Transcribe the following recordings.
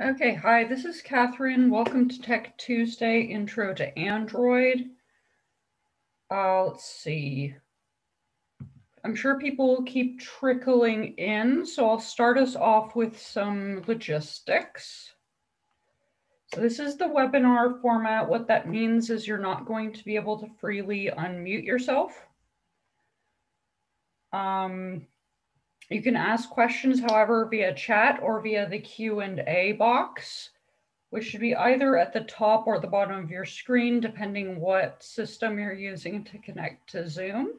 Okay, hi, this is Catherine. Welcome to Tech Tuesday Intro to Android. Let's see. I'm sure people will keep trickling in, so I'll start us off with some logistics. So this is the webinar format. What that means is you're not going to be able to freely unmute yourself. You can ask questions, however, via chat or via the Q&A box, which should be either at the top or the bottom of your screen, depending what system you're using to connect to Zoom.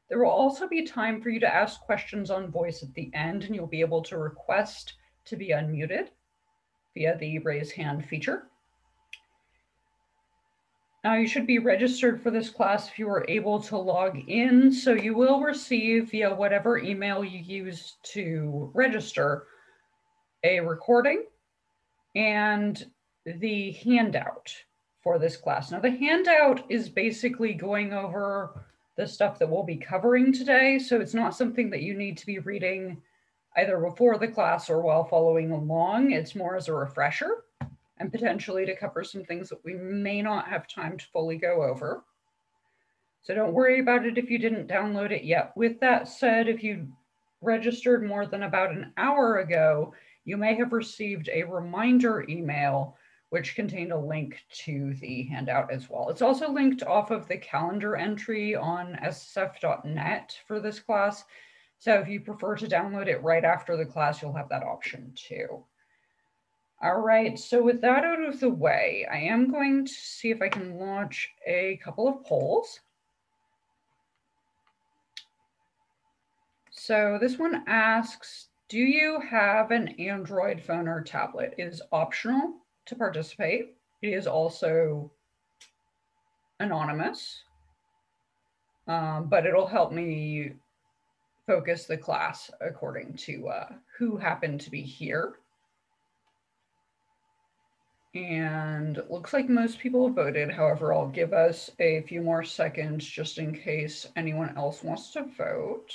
There will also be time for you to ask questions on voice at the end, and you'll be able to request to be unmuted via the raise hand feature. Now, you should be registered for this class if you were able to log in, so you will receive via whatever email you use to register a recording and the handout for this class. Now, the handout is basically going over the stuff that we'll be covering today, so it's not something that you need to be reading either before the class or while following along. It's more as a refresher and potentially to cover some things that we may not have time to fully go over. So don't worry about it if you didn't download it yet. With that said, if you registered more than about an hour ago, you may have received a reminder email which contained a link to the handout as well. It's also linked off of the calendar entry on ssf.net for this class. So if you prefer to download it right after the class, you'll have that option too. All right, so with that out of the way, I am going to see if I can launch a couple of polls. So this one asks, do you have an Android phone or tablet? It is optional to participate. It is also anonymous, but it'll help me focus the class according to who happened to be here. And it looks like most people have voted. However, I'll give us a few more seconds just in case anyone else wants to vote.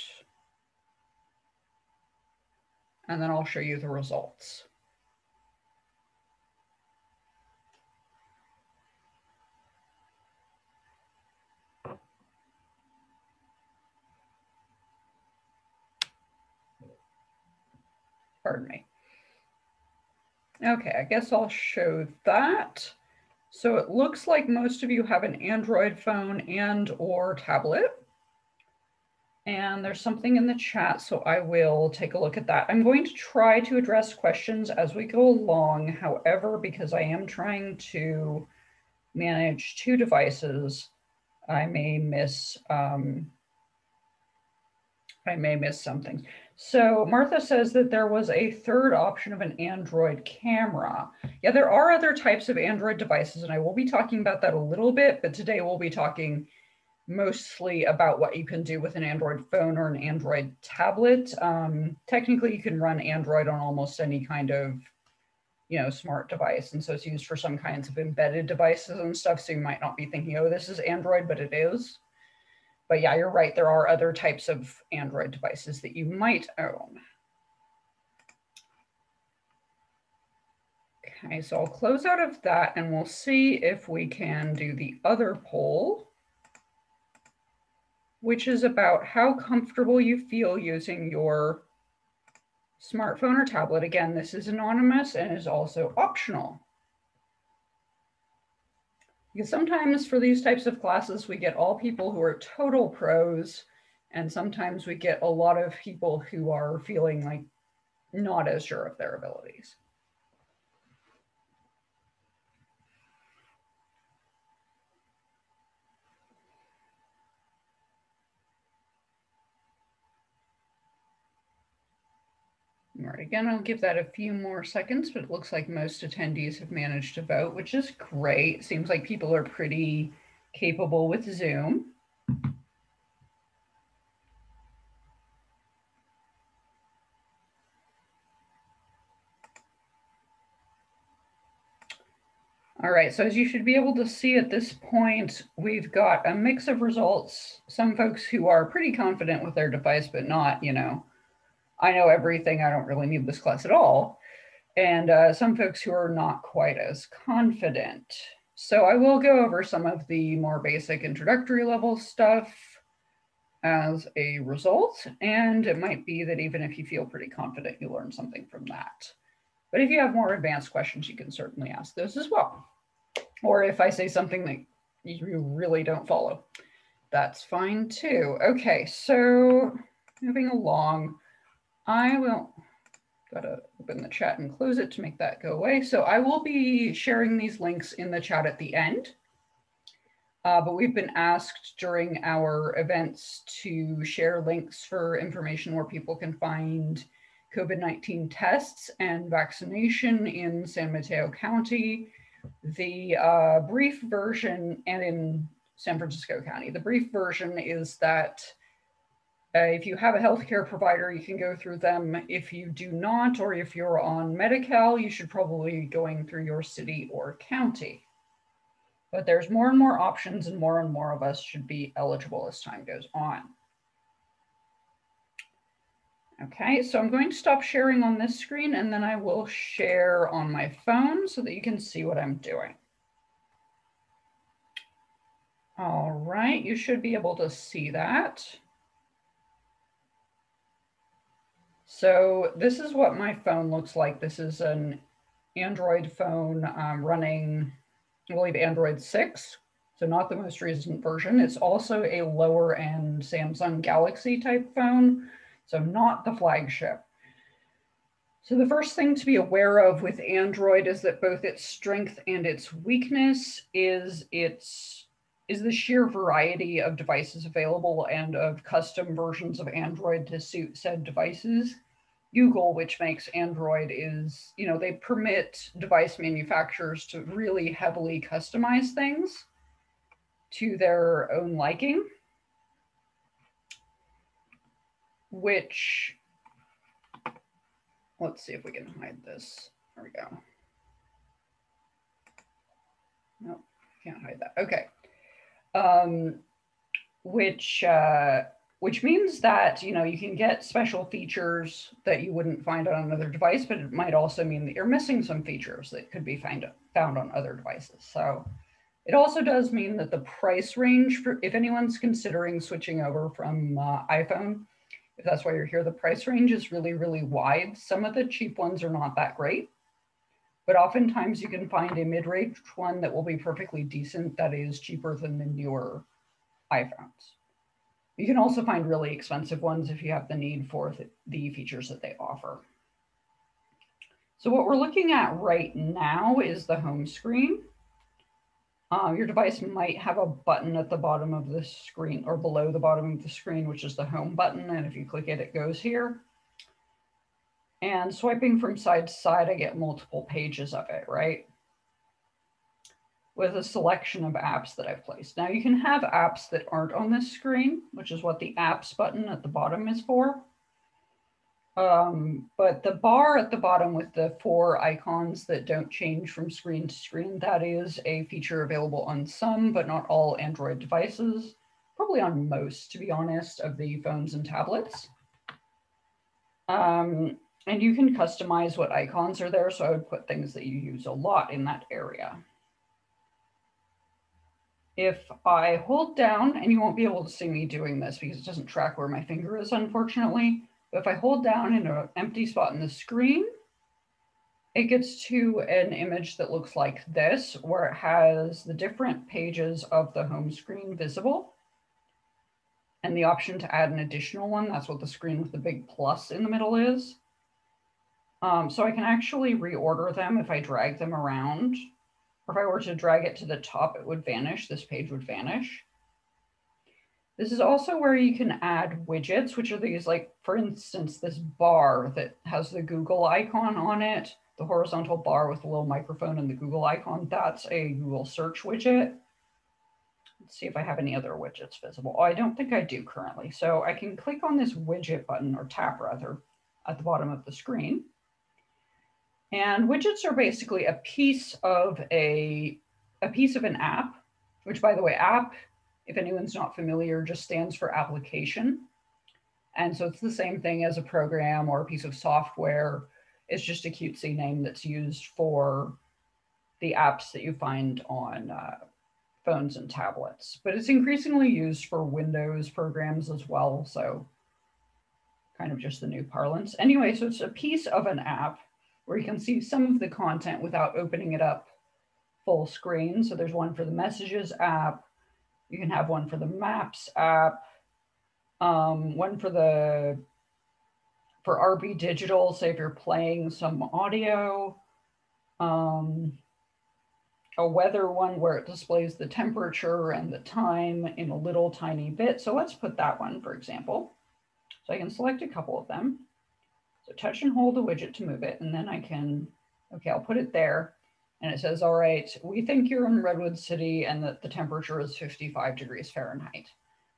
And then I'll show you the results. Pardon me. Okay, I guess I'll show that. So it looks like most of you have an Android phone and or tablet. And there's something in the chat, so I will take a look at that. I'm going to try to address questions as we go along. However, because I am trying to manage two devices, I may miss something. So Martha says that there was a third option of an Android camera. Yeah, there are other types of Android devices, and I will be talking about that a little bit, but today we'll be talking mostly about what you can do with an Android phone or an Android tablet. Technically, you can run Android on almost any kind of, smart device. And so it's used for some kinds of embedded devices and stuff. So you might not be thinking, oh, this is Android, but it is. But yeah, you're right. There are other types of Android devices that you might own. Okay, so I'll close out of that and we'll see if we can do the other poll, which is about how comfortable you feel using your smartphone or tablet. Again, this is anonymous and is also optional. Because sometimes for these types of classes, we get all people who are total pros, and sometimes we get a lot of people who are feeling like not as sure of their abilities. All right, again, I'll give that a few more seconds, but it looks like most attendees have managed to vote, which is great. Seems like people are pretty capable with Zoom. All right, so as you should be able to see at this point, we've got a mix of results. Some folks who are pretty confident with their device, but not, I know everything, I don't really need this class at all. and some folks who are not quite as confident. So I will go over some of the more basic introductory level stuff as a result, and it might be that even if you feel pretty confident, you learn something from that. But if you have more advanced questions, you can certainly ask those as well. Or if I say something that you really don't follow, that's fine too. Okay, so moving along, I will gotta open the chat and close it to make that go away. So I will be sharing these links in the chat at the end. But we've been asked during our events to share links for information where people can find COVID-19 tests and vaccination in San Mateo County. The brief version, and in San Francisco County, the brief version is that if you have a healthcare provider, you can go through them. If you do not, or if you're on Medi-Cal, you should probably be going through your city or county. But there's more and more options, and more of us should be eligible as time goes on. Okay, so I'm going to stop sharing on this screen, and then I will share on my phone so that you can see what I'm doing. All right, you should be able to see that. So this is what my phone looks like. This is an Android phone running, I believe, Android 6. So not the most recent version. It's also a lower end Samsung Galaxy type phone. So not the flagship. So the first thing to be aware of with Android is that both its strength and its weakness is the sheer variety of devices available and of custom versions of Android to suit said devices. Google, which makes Android, is, they permit device manufacturers to really heavily customize things to their own liking, which, let's see if we can hide this. There we go. Nope, can't hide that. Okay. Which means that, you can get special features that you wouldn't find on another device, but it might also mean that you're missing some features that could be found on other devices. So it also does mean that the price range, for if anyone's considering switching over from iPhone, if that's why you're here, the price range is really, really wide. Some of the cheap ones are not that great, but oftentimes you can find a mid-range one that will be perfectly decent that is cheaper than the newer iPhones. You can also find really expensive ones if you have the need for the features that they offer. So what we're looking at right now is the home screen. Your device might have a button at the bottom of the screen or below the bottom of the screen, which is the home button. And if you click it, it goes here. And swiping from side to side, I get multiple pages of it, right? With a selection of apps that I've placed. Now you can have apps that aren't on this screen, which is what the apps button at the bottom is for. But the bar at the bottom with the 4 icons that don't change from screen to screen, that is a feature available on some, but not all Android devices, probably on most, to be honest, of the phones and tablets. And you can customize what icons are there. So I would put things that you use a lot in that area. If I hold down, and you won't be able to see me doing this because it doesn't track where my finger is, unfortunately, but if I hold down in an empty spot in the screen, it gets to an image that looks like this, where it has the different pages of the home screen visible and the option to add an additional one. That's what the screen with the big plus in the middle is. So I can actually reorder them if I drag them around. Or if I were to drag it to the top, it would vanish. This page would vanish. This is also where you can add widgets, which are these, like, for instance, this bar that has the Google icon on it, the horizontal bar with the little microphone and the Google icon. That's a Google search widget. Let's see if I have any other widgets visible. Oh, I don't think I do currently. So I can click on this widget button, or tap rather, at the bottom of the screen. And widgets are basically a piece of an app, which, by the way, app, if anyone's not familiar, just stands for application. And so it's the same thing as a program or a piece of software. It's just a cutesy name that's used for the apps that you find on phones and tablets. But it's increasingly used for Windows programs as well, so kind of just the new parlance. Anyway, so it's a piece of an app where you can see some of the content without opening it up full screen. So there's one for the Messages app. You can have one for the Maps app, one for RB Digital, say if you're playing some audio, a weather one where it displays the temperature and the time in a little tiny bit. So let's put that one, for example. So I can select a couple of them. So touch and hold the widget to move it, and then I can, okay, I'll put it there. And it says, all right, we think you're in Redwood City and that the temperature is 55 degrees Fahrenheit.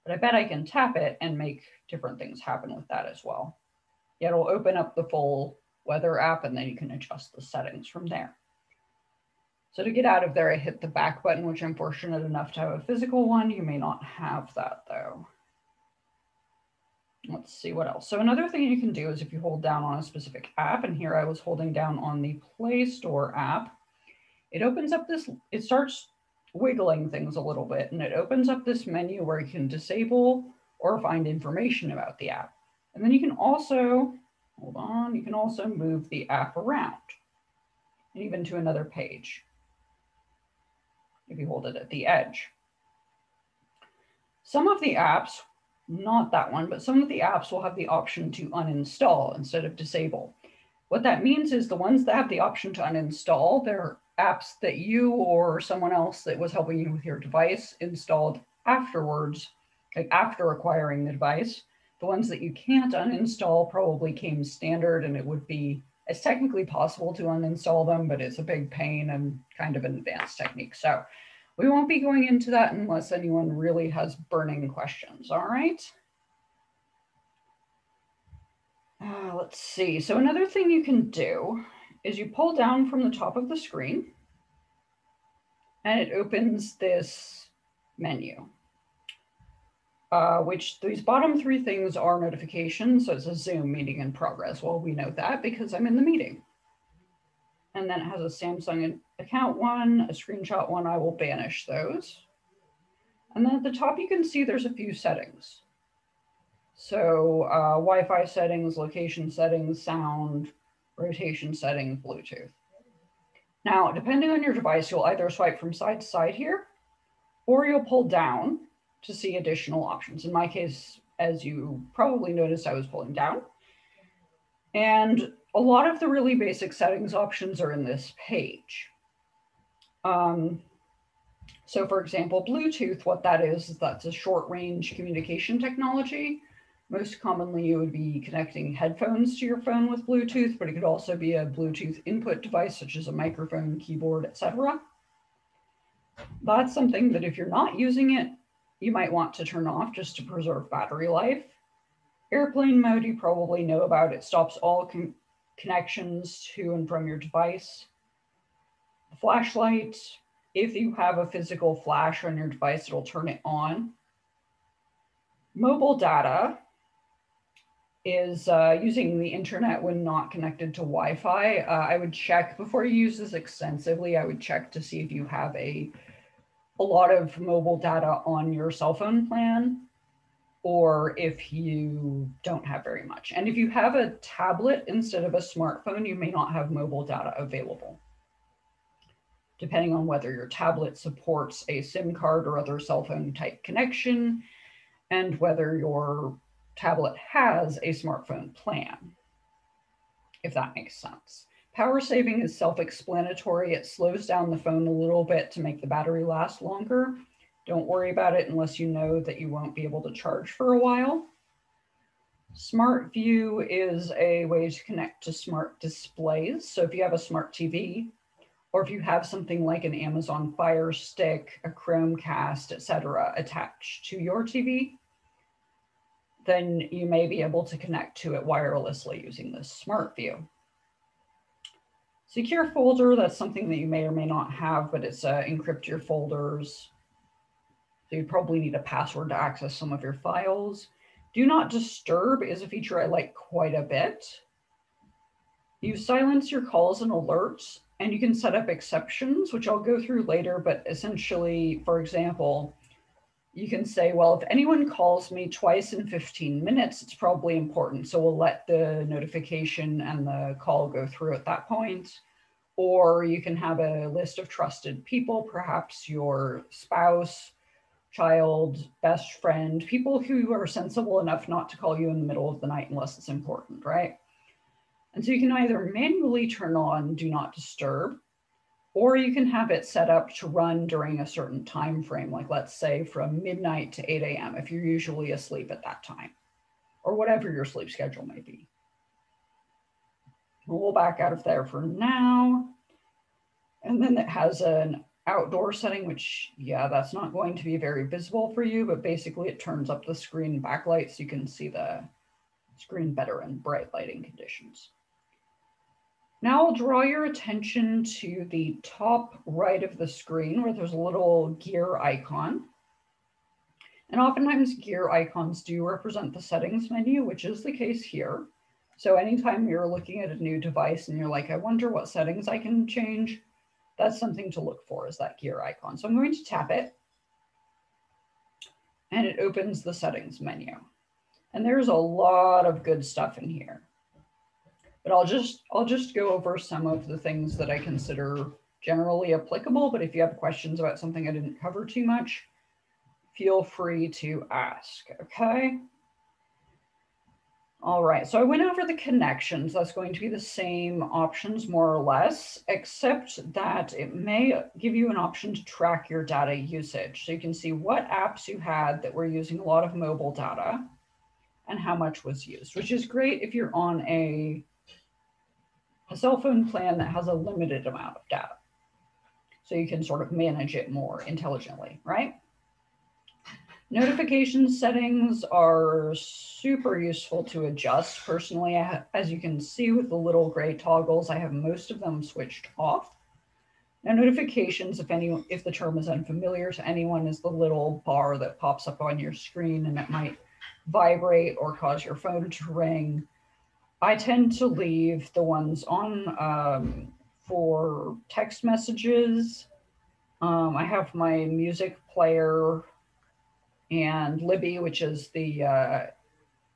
But I bet I can tap it and make different things happen with that as well. Yeah, it'll open up the full weather app, and then you can adjust the settings from there. So to get out of there, I hit the back button, which I'm fortunate enough to have a physical one. You may not have that though. Let's see what else. So another thing you can do is if you hold down on a specific app, and here I was holding down on the Play Store app, it opens up this, it starts wiggling things a little bit, and it opens up this menu where you can disable or find information about the app. And then you can also, hold on, you can also move the app around, and even to another page if you hold it at the edge. Some of the apps, not that one, but some of the apps will have the option to uninstall instead of disable. What that means is the ones that have the option to uninstall, they're apps that you or someone else that was helping you with your device installed afterwards, like after acquiring the device. The ones that you can't uninstall probably came standard, and it would be, it's technically possible to uninstall them, but it's a big pain and kind of an advanced technique. So we won't be going into that unless anyone really has burning questions, all right? Let's see. So another thing you can do is you pull down from the top of the screen, and it opens this menu, which these bottom three things are notifications. So it's a Zoom meeting in progress. Well, we know that because I'm in the meeting. And then it has a Samsung account one, a screenshot one. I will banish those. And then at the top, you can see there's a few settings. So Wi-Fi settings, location settings, sound, rotation settings, Bluetooth. Now, depending on your device, you'll either swipe from side to side here, or you'll pull down to see additional options. In my case, as you probably noticed, I was pulling down. And a lot of the really basic settings options are in this page. So for example, Bluetooth, what that is that's a short range communication technology. Most commonly, you would be connecting headphones to your phone with Bluetooth, but it could also be a Bluetooth input device, such as a microphone, keyboard, etc. That's something that if you're not using it, you might want to turn off just to preserve battery life. Airplane mode, you probably know about. It stops all connections to and from your device. The flashlight, if you have a physical flash on your device, it'll turn it on. Mobile data is using the internet when not connected to Wi-Fi. I would check, before you use this extensively, I would check to see if you have a lot of mobile data on your cell phone plan, or if you don't have very much. And if you have a tablet instead of a smartphone, you may not have mobile data available, depending on whether your tablet supports a SIM card or other cell phone type connection, and whether your tablet has a smartphone plan, if that makes sense. Power saving is self-explanatory. It slows down the phone a little bit to make the battery last longer. Don't worry about it unless you know that you won't be able to charge for a while. Smart View is a way to connect to smart displays. So if you have a smart TV, or if you have something like an Amazon Fire Stick, a Chromecast, etc., attached to your TV, then you may be able to connect to it wirelessly using this Smart View. Secure folder, that's something that you may or may not have, but it's encrypt your folders. So you probably need a password to access some of your files. Do not disturb is a feature I like quite a bit. You silence your calls and alerts, and you can set up exceptions, which I'll go through later. But essentially, for example, you can say, well, if anyone calls me twice in 15 minutes, it's probably important. So we'll let the notification and the call go through at that point. Or you can have a list of trusted people, perhaps your spouse, child, best friend, people who are sensible enough not to call you in the middle of the night unless it's important, right? And so you can either manually turn on do not disturb, or you can have it set up to run during a certain time frame, like let's say from midnight to 8 a.m. if you're usually asleep at that time, or whatever your sleep schedule may be. We'll back out of there for now. And then it has an outdoor setting, which, yeah, that's not going to be very visible for you, but basically it turns up the screen backlight so you can see the screen better in bright lighting conditions. Now I'll draw your attention to the top right of the screen where there's a little gear icon. And oftentimes gear icons do represent the settings menu, which is the case here. So anytime you're looking at a new device and you're like, I wonder what settings I can change, that's something to look for, is that gear icon. So I'm going to tap it and it opens the settings menu. And there's a lot of good stuff in here. But I'll just go over some of the things that I consider generally applicable. But if you have questions about something I didn't cover too much, feel free to ask, okay? All right, so I went over the connections. That's going to be the same options more or less, except that it may give you an option to track your data usage. So you can see what apps you had that were using a lot of mobile data and how much was used, which is great if you're on a cell phone plan that has a limited amount of data. So you can sort of manage it more intelligently, right? Notification settings are super useful to adjust. Personally, as you can see with the little gray toggles, I have most of them switched off. Now, notifications, if the term is unfamiliar to anyone, is the little bar that pops up on your screen and it might vibrate or cause your phone to ring. I tend to leave the ones on for text messages. I have my music player and Libby, which is the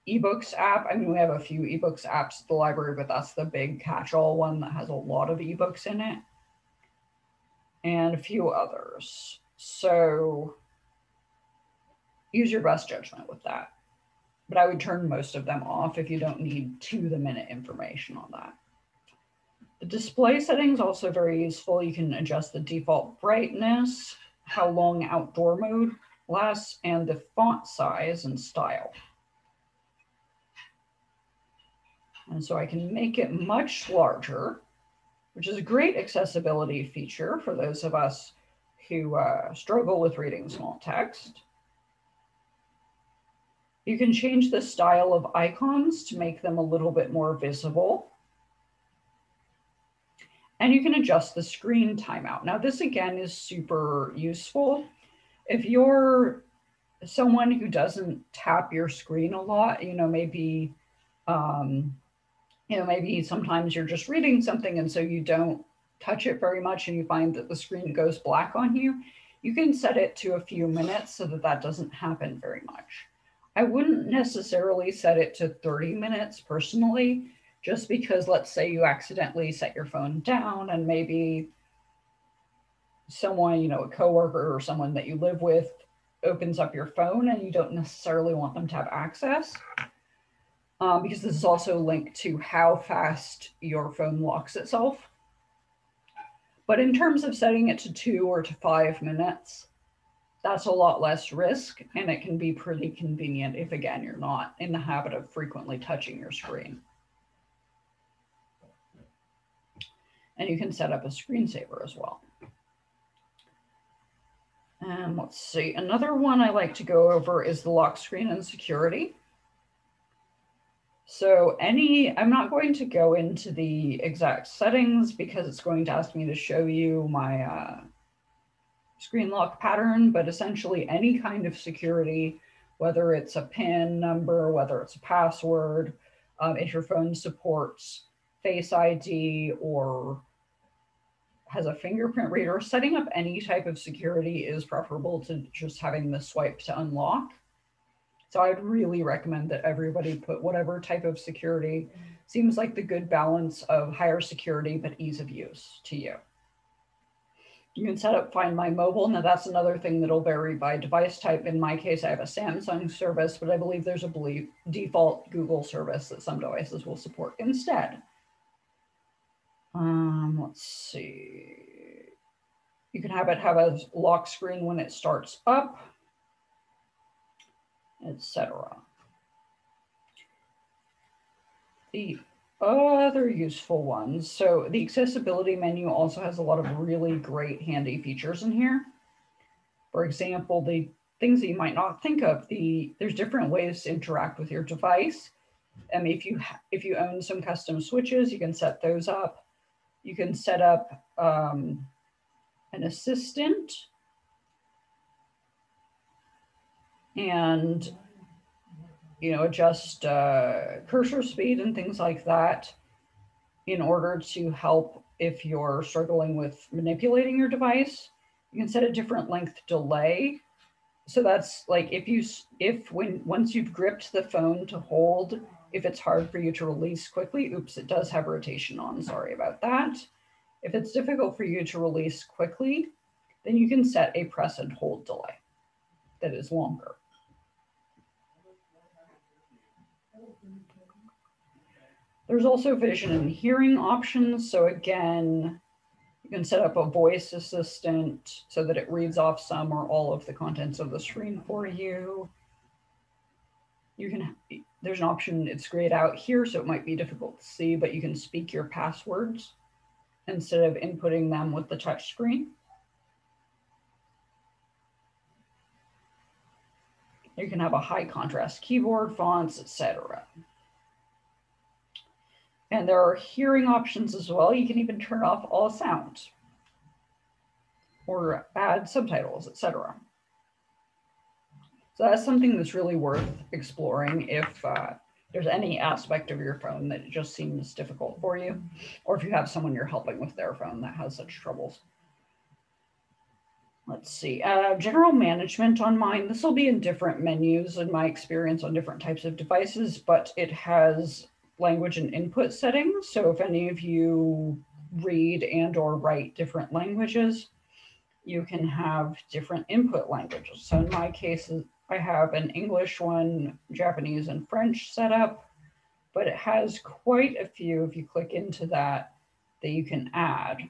ebooks app. I mean, we have a few ebooks apps at the library, but that's the big catch-all one that has a lot of ebooks in it, and a few others. So use your best judgment with that. But I would turn most of them off if you don't need to-the-minute information on that. The display settings also very useful. You can adjust the default brightness, how long outdoor mode lasts, and the font size and style. And so I can make it much larger, which is a great accessibility feature for those of us who struggle with reading small text. You can change the style of icons to make them a little bit more visible. And you can adjust the screen timeout. Now, this again is super useful. If you're someone who doesn't tap your screen a lot, maybe sometimes you're just reading something and so you don't touch it very much and you find that the screen goes black on you, you can set it to a few minutes so that that doesn't happen very much. I wouldn't necessarily set it to 30 minutes personally, just because let's say you accidentally set your phone down and maybe someone, a coworker or someone that you live with opens up your phone and you don't necessarily want them to have access, because this is also linked to how fast your phone locks itself. But in terms of setting it to 2 or to 5 minutes, that's a lot less risk, and it can be pretty convenient if, again, you're not in the habit of frequently touching your screen. And you can set up a screensaver as well. And let's see, another one I like to go over is the lock screen and security. So I'm not going to go into the exact settings because it's going to ask me to show you my screen lock pattern, but essentially any kind of security, whether it's a PIN number, whether it's a password, if your phone supports Face ID or has a fingerprint reader, setting up any type of security is preferable to just having the swipe to unlock. So I'd really recommend that everybody put whatever type of security seems like the good balance of higher security but ease of use to you. You can set up Find My Mobile. Now that's another thing that'll vary by device type. In my case, I have a Samsung service, but I believe there's a default Google service that some devices will support instead. Let's see. You can have it have a lock screen when it starts up, etc. The other useful ones. So the accessibility menu also has a lot of really great handy features in here. For example, the things that you might not think of, there's different ways to interact with your device. If you own some custom switches, you can set those up. You can set up an assistant and adjust cursor speed and things like that in order to help if you're struggling with manipulating your device. You can set a different length delay. So that's like once you've gripped the phone to hold, if it's hard for you to release quickly, oops, it does have rotation on, sorry about that. If it's difficult for you to release quickly, then you can set a press and hold delay that is longer. There's also vision and hearing options. So again, you can set up a voice assistant so that it reads off some or all of the contents of the screen for you. There's an option, it's grayed out here, so it might be difficult to see, but you can speak your passwords instead of inputting them with the touch screen. You can have a high contrast keyboard, fonts, etc. And there are hearing options as well. You can even turn off all sound or add subtitles, etc. So that's something that's really worth exploring if there's any aspect of your phone that just seems difficult for you, or if you have someone you're helping with their phone that has such troubles. Let's see, general management on mine. This will be in different menus in my experience on different types of devices, but it has language and input settings. So if any of you read and or write different languages, you can have different input languages. So in my case, I have an English one, Japanese, and French set up, but it has quite a few, if you click into that you can add.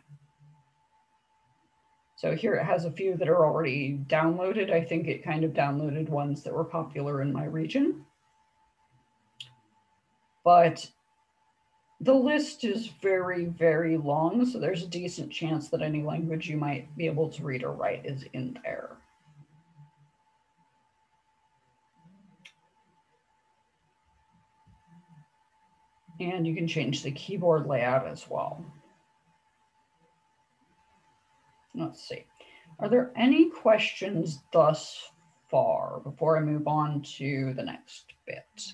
So here it has a few that are already downloaded. I think it kind of downloaded ones that were popular in my region. But the list is very, very long, so there's a decent chance that any language you might be able to read or write is in there. And you can change the keyboard layout as well. Let's see. Are there any questions thus far before I move on to the next bit?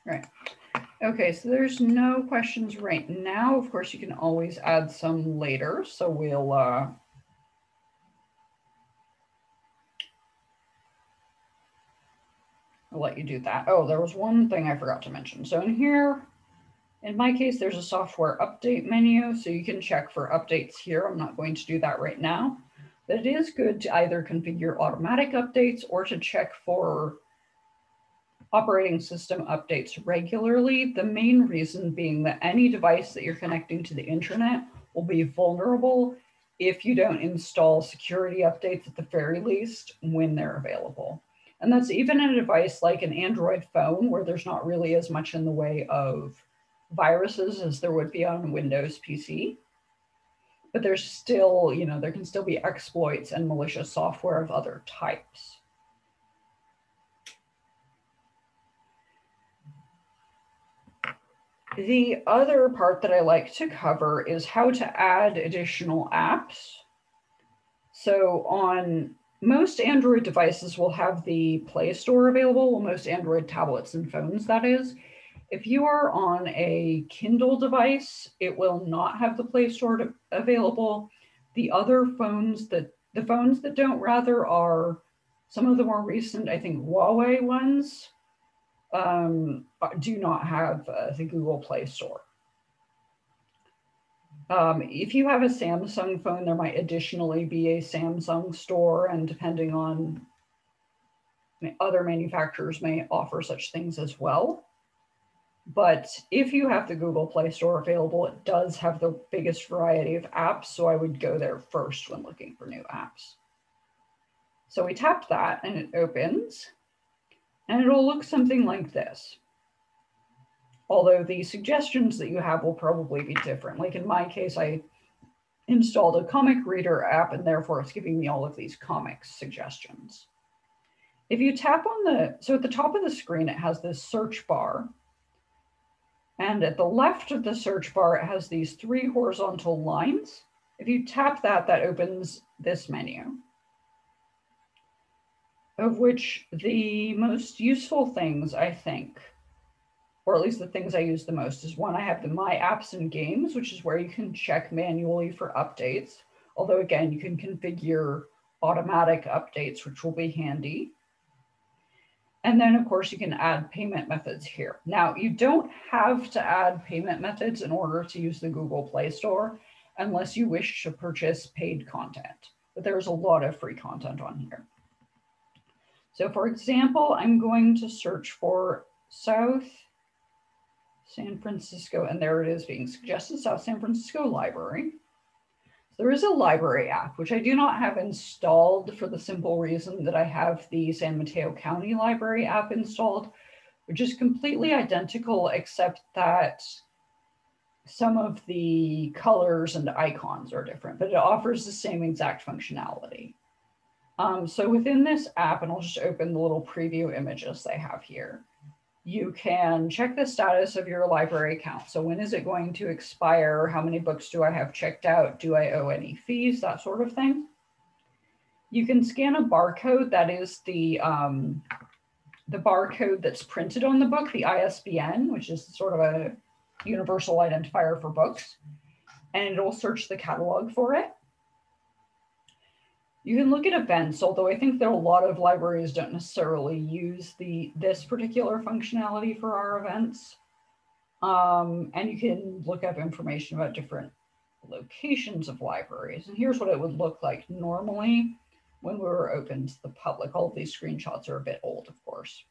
Right. Okay, so there's no questions right now. Of course, you can always add some later. So we'll I'll let you do that. Oh, there was one thing I forgot to mention. So in here, in my case, there's a software update menu. So you can check for updates here. I'm not going to do that right now. But it is good to either configure automatic updates or to check for operating system updates regularly. The main reason being that any device that you're connecting to the internet will be vulnerable if you don't install security updates at the very least when they're available. And that's even in a device like an Android phone where there's not really as much in the way of viruses as there would be on a Windows PC. But there's still, there can still be exploits and malicious software of other types. The other part that I like to cover is how to add additional apps. So on most Android devices will have the Play Store available, well, most Android tablets and phones, that is. If you are on a Kindle device, it will not have the Play Store available. The other phones the phones that don't rather are some of the more recent, I think Huawei ones, do not have the Google Play Store. If you have a Samsung phone, there might additionally be a Samsung store, and depending on other manufacturers may offer such things as well. But if you have the Google Play Store available, it does have the biggest variety of apps, so I would go there first when looking for new apps. So we tap that and it opens, and it'll look something like this. Although the suggestions that you have will probably be different. Like in my case, I installed a comic reader app, and therefore it's giving me all of these comics suggestions. If you tap on so at the top of the screen, it has this search bar. And at the left of the search bar, it has these 3 horizontal lines. If you tap that, that opens this menu, of which the most useful things, I think, or at least the things I use the most, is one, I have the My Apps and Games, which is where you can check manually for updates. Although again, you can configure automatic updates, which will be handy. And then of course you can add payment methods here. Now you don't have to add payment methods in order to use the Google Play Store unless you wish to purchase paid content, but there's a lot of free content on here. So for example, I'm going to search for South San Francisco, and there it is being suggested, South San Francisco Library. There is a library app, which I do not have installed for the simple reason that I have the San Mateo County Library app installed, which is completely identical, except that some of the colors and icons are different, but it offers the same exact functionality. So within this app, and I'll just open the little preview images they have here, you can check the status of your library account. So when is it going to expire? How many books do I have checked out? Do I owe any fees? That sort of thing. You can scan a barcode, that is the barcode that's printed on the book, the ISBN, which is sort of a universal identifier for books, and it'll search the catalog for it. You can look at events, although I think that a lot of libraries don't necessarily use this particular functionality for our events. And you can look up information about different locations of libraries. And here's what it would look like normally when we were open to the public. All of these screenshots are a bit old, of course.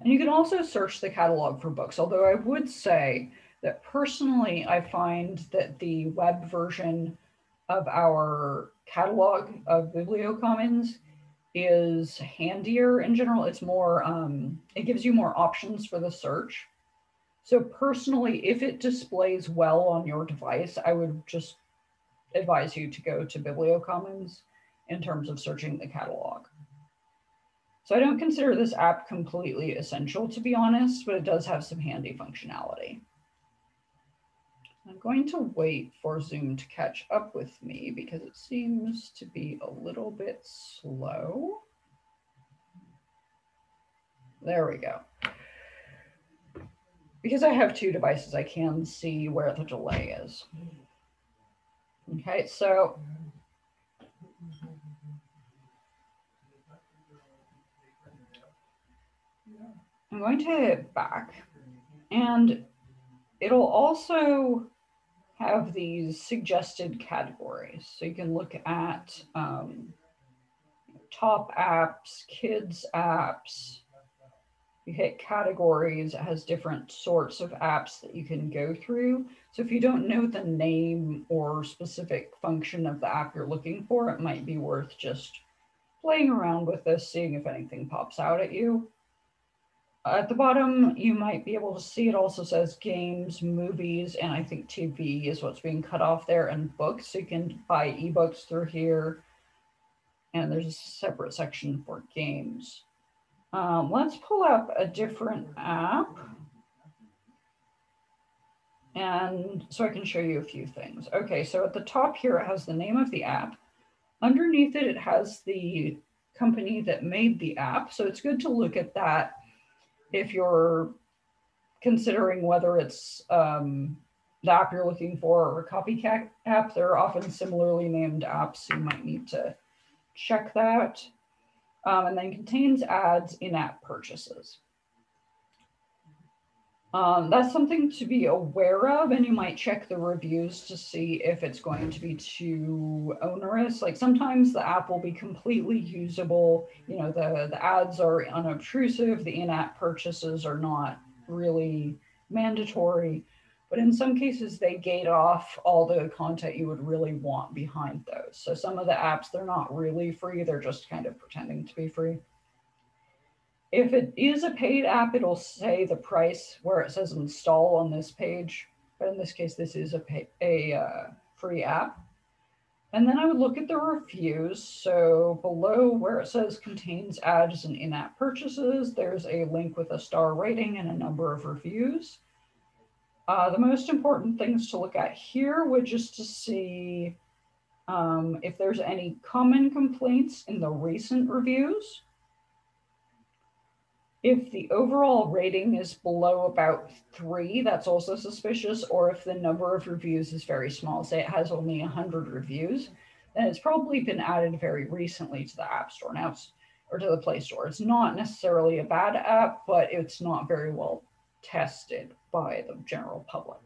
And you can also search the catalog for books, although I would say that personally, I find that the web version of our catalog of BiblioCommons is handier in general. It's more, it gives you more options for the search. So personally, if it displays well on your device, I would just advise you to go to BiblioCommons in terms of searching the catalog. So I don't consider this app completely essential, to be honest, but it does have some handy functionality. I'm going to wait for Zoom to catch up with me because it seems to be a little bit slow. There we go. Because I have 2 devices, I can see where the delay is. Okay, so I'm going to hit back, and it'll also have these suggested categories. So you can look at top apps, kids apps. You hit categories, it has different sorts of apps that you can go through. So if you don't know the name or specific function of the app you're looking for, it might be worth just playing around with this, seeing if anything pops out at you. At the bottom, you might be able to see it also says games, movies, and I think TV is what's being cut off there, and books. So you can buy ebooks through here. And there's a separate section for games. Let's pull up a different app. And so I can show you a few things. Okay, so at the top here, it has the name of the app. Underneath it, it has the company that made the app. So it's good to look at that if you're considering whether it's the app you're looking for or a copycat app. There are often similarly named apps. So you might need to check that. And then contains ads, in-app purchases. That's something to be aware of, and you might check the reviews to see if it's going to be too onerous. Like sometimes the app will be completely usable. You know, the ads are unobtrusive, the in-app purchases are not really mandatory, but in some cases they gate off all the content you would really want behind those. So some of the apps, they're not really free, they're just kind of pretending to be free. If it is a paid app, it'll say the price where it says install on this page. But in this case, this is a free app. And then I would look at the reviews. So below where it says contains ads and in-app purchases, there's a link with a star rating and a number of reviews. The most important things to look at here would just to see if there's any common complaints in the recent reviews. If the overall rating is below about 3, that's also suspicious, or if the number of reviews is very small, say it has only 100 reviews, then it's probably been added very recently to the App Store now, or to the Play Store. It's not necessarily a bad app, but it's not very well tested by the general public.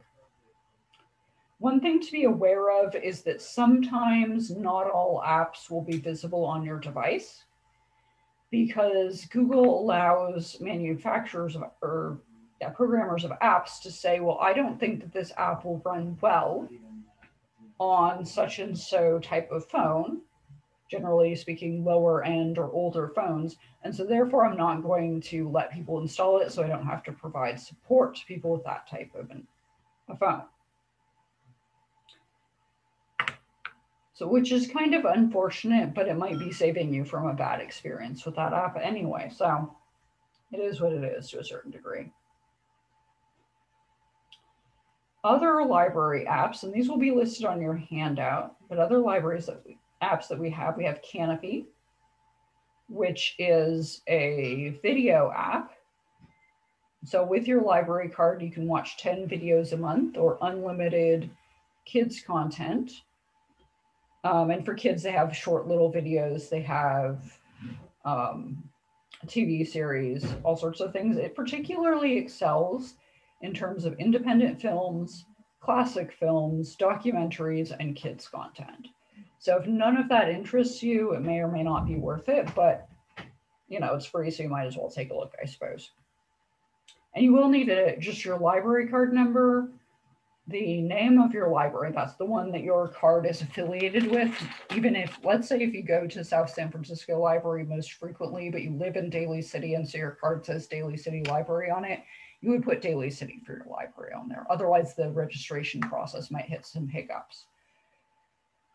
One thing to be aware of is that sometimes not all apps will be visible on your device, because Google allows manufacturers or programmers of apps to say, well, I don't think that this app will run well on such and so type of phone, generally speaking, lower end or older phones. And so therefore, I'm not going to let people install it, so I don't have to provide support to people with that type of a phone. So, which is kind of unfortunate, but it might be saving you from a bad experience with that app anyway. So it is what it is to a certain degree. Other library apps, and these will be listed on your handout, but other libraries apps that we have Canopy, which is a video app. So with your library card, you can watch 10 videos a month or unlimited kids content. And for kids, they have short little videos. They have a TV series, all sorts of things. It particularly excels in terms of independent films, classic films, documentaries, and kids content. So if none of that interests you, it may or may not be worth it, but you know, it's free, so you might as well take a look, I suppose. And you will need just your library card number, the name of your library, that's the one that your card is affiliated with. Even if, let's say, if you go to South San Francisco Library most frequently, but you live in Daly City and so your card says Daly City Library on it, you would put Daly City for your library on there. Otherwise, the registration process might hit some hiccups.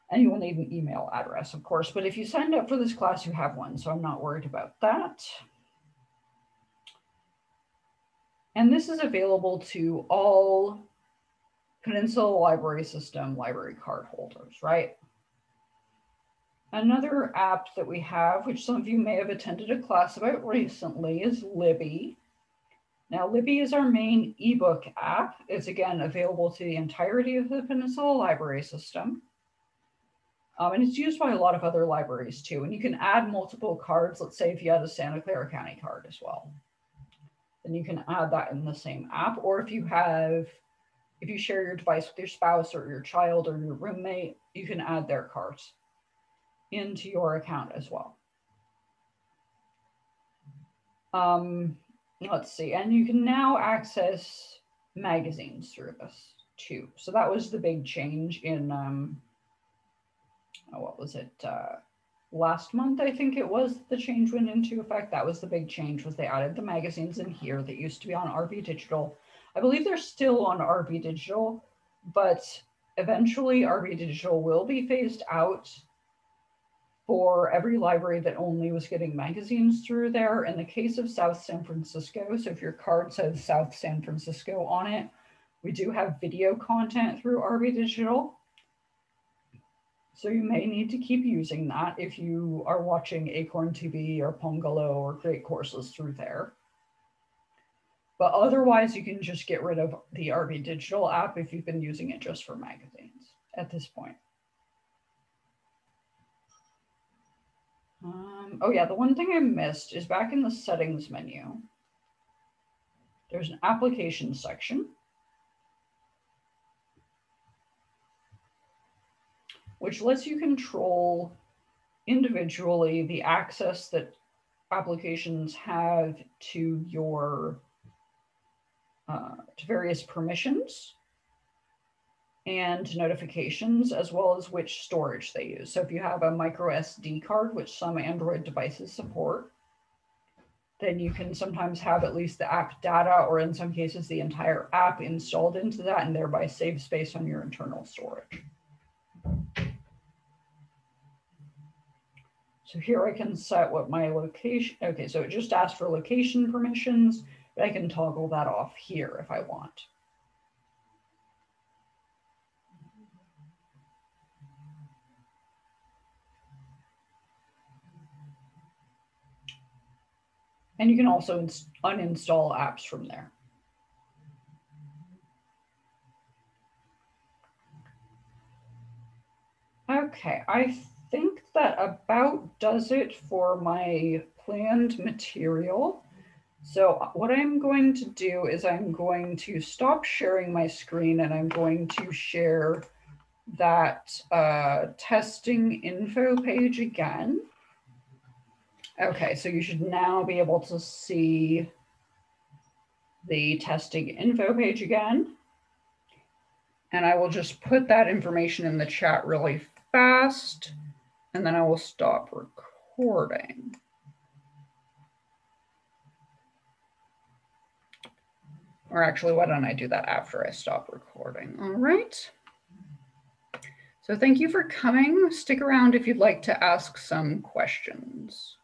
And you will need an email address, of course. But if you signed up for this class, you have one, so I'm not worried about that. And this is available to all Peninsula Library System library card holders, right? Another app that we have, which some of you may have attended a class about recently, is Libby. Now, Libby is our main ebook app. It's, again, available to the entirety of the Peninsula Library System. And it's used by a lot of other libraries, too. And you can add multiple cards. Let's say if you had a Santa Clara County card as well, then you can add that in the same app. Or if you share your device with your spouse or your child or your roommate, you can add their cards into your account as well. Let's see, and you can now access magazines through this too. So that was the big change in, what was it? Last month, I think it was, the change went into effect. That was the big change, was they added the magazines in here that used to be on RB Digital. I believe they're still on RB Digital, but eventually RB Digital will be phased out for every library that only was getting magazines through there. In the case of South San Francisco, so if your card says South San Francisco on it, We do have video content through RB Digital, so you may need to keep using that if you are watching Acorn TV or Pongalo or create courses through there. But otherwise, you can just get rid of the RB Digital app if you've been using it just for magazines at this point. Oh yeah, the one thing I missed is back in the settings menu, there's an application section, which lets you control individually the access that applications have to your to various permissions and notifications, as well as which storage they use. So if you have a micro SD card, which some Android devices support, then you can sometimes have at least the app data, or in some cases, the entire app installed into that, and thereby save space on your internal storage. So here I can set what my location, okay, so it just asked for location permissions, but I can toggle that off here if I want. And you can also uninstall apps from there. Okay, I think that about does it for my planned material. So what I'm going to do is I'm going to stop sharing my screen, and I'm going to share that testing info page again. Okay, so you should now be able to see the testing info page again. And I will just put that information in the chat really fast, and then I will stop recording. Or actually, why don't I do that after I stop recording? All right. So thank you for coming. Stick around if you'd like to ask some questions.